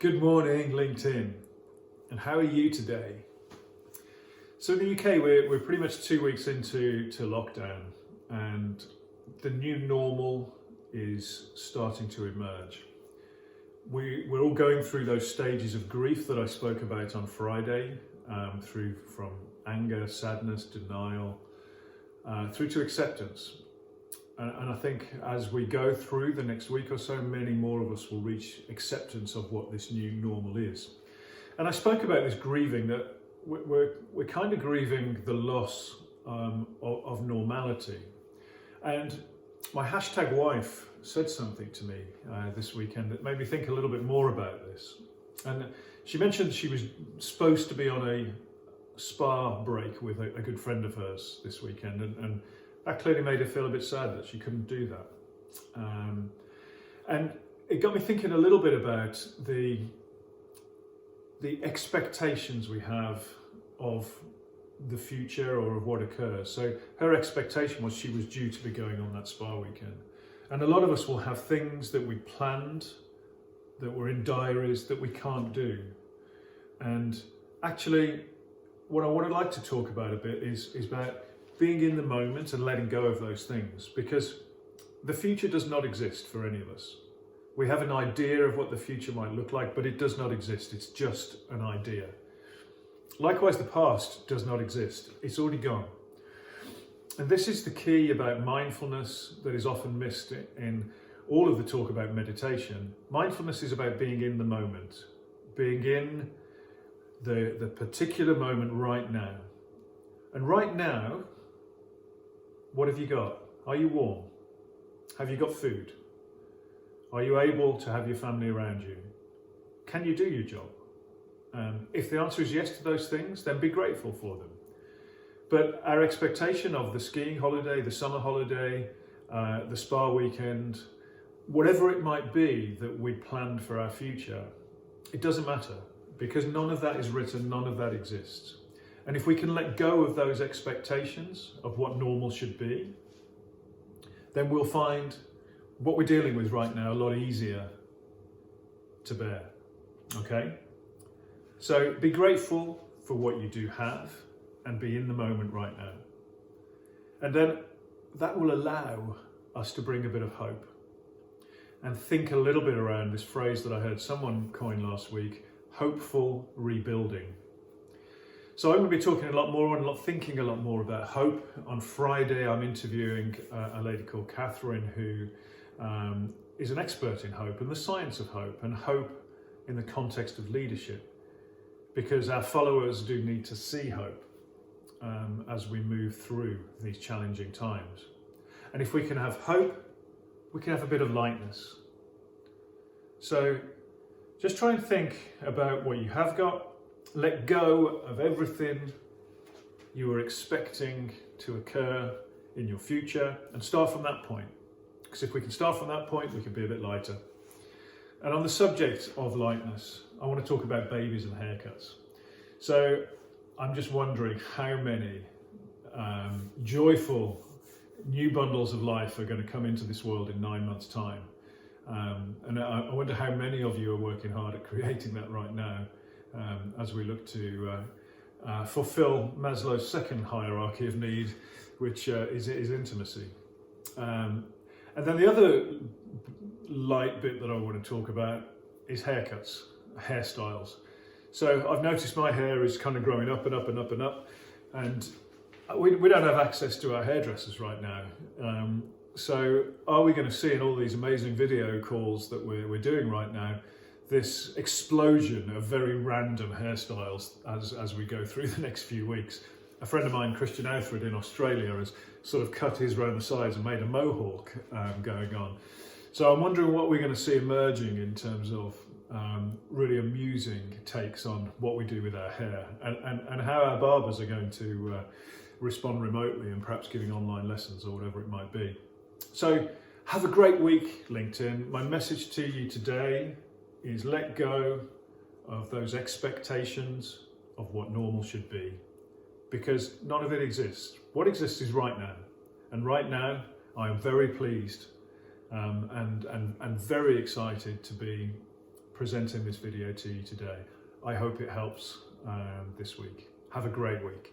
Good morning, LinkedIn. And how are you today? So in the UK, we're pretty much 2 weeks into lockdown, and the new normal is starting to emerge. We're all going through those stages of grief that I spoke about on Friday, through from anger, sadness, denial, through to acceptance. And I think as we go through the next week or so, many more of us will reach acceptance of what this new normal is. And I spoke about this grieving, that we're kind of grieving the loss of normality. And my hashtag wife said something to me this weekend that made me think a little bit more about this. And she mentioned she was supposed to be on a spa break with a good friend of hers this weekend, and that clearly made her feel a bit sad that she couldn't do that. And it got me thinking a little bit about the expectations we have of the future or of what occurs. So her expectation was she was due to be going on that spa weekend. And a lot of us will have things that we planned, that were in diaries, that we can't do. And actually, what I'd like to talk about a bit is about being in the moment and letting go of those things, because the future does not exist for any of us. We have an idea of what the future might look like, but it does not exist. It's just an idea. Likewise, the past does not exist. It's already gone. And this is the key about mindfulness that is often missed in all of the talk about meditation. Mindfulness is about being in the moment, being in the particular moment right now. And right now, what have you got? Are you warm? Have you got food? Are you able to have your family around you? Can you do your job? If the answer is yes to those things, then be grateful for them. But our expectation of the skiing holiday, the summer holiday, the spa weekend, whatever it might be that we planned for our future, it doesn't matter, because none of that is written, none of that exists. And if we can let go of those expectations of what normal should be, then we'll find what we're dealing with right now a lot easier to bear. Okay? So be grateful for what you do have and be in the moment right now. And then that will allow us to bring a bit of hope and think a little bit around this phrase that I heard someone coin last week, hopeful rebuilding. So I'm going to be talking a lot more and thinking a lot more about hope. On Friday, I'm interviewing a lady called Catherine, who is an expert in hope and the science of hope, and hope in the context of leadership, because our followers do need to see hope as we move through these challenging times. And if we can have hope, we can have a bit of lightness. So just try and think about what you have got. Let go of everything you were expecting to occur in your future and start from that point. Because if we can start from that point, we can be a bit lighter. And on the subject of lightness, I want to talk about babies and haircuts. So I'm just wondering how many joyful new bundles of life are going to come into this world in 9 months' time. And I wonder how many of you are working hard at creating that right now. As we look to fulfill Maslow's second hierarchy of need, which is intimacy. And then the other light bit that I want to talk about is haircuts, hairstyles. So I've noticed my hair is kind of growing up and up and up and up, and we don't have access to our hairdressers right now. So are we going to see in all these amazing video calls that we're doing right now, this explosion of very random hairstyles as we go through the next few weeks? A friend of mine, Christian Alfred in Australia, has sort of cut his around the sides and made a mohawk going on. So I'm wondering what we're going to see emerging in terms of really amusing takes on what we do with our hair, and how our barbers are going to respond remotely and perhaps giving online lessons or whatever it might be. So have a great week, LinkedIn. My message to you today is let go of those expectations of what normal should be, because none of it exists. What exists is right now. And right now, I am very pleased and very excited to be presenting this video to you today. I hope it helps this week. Have a great week.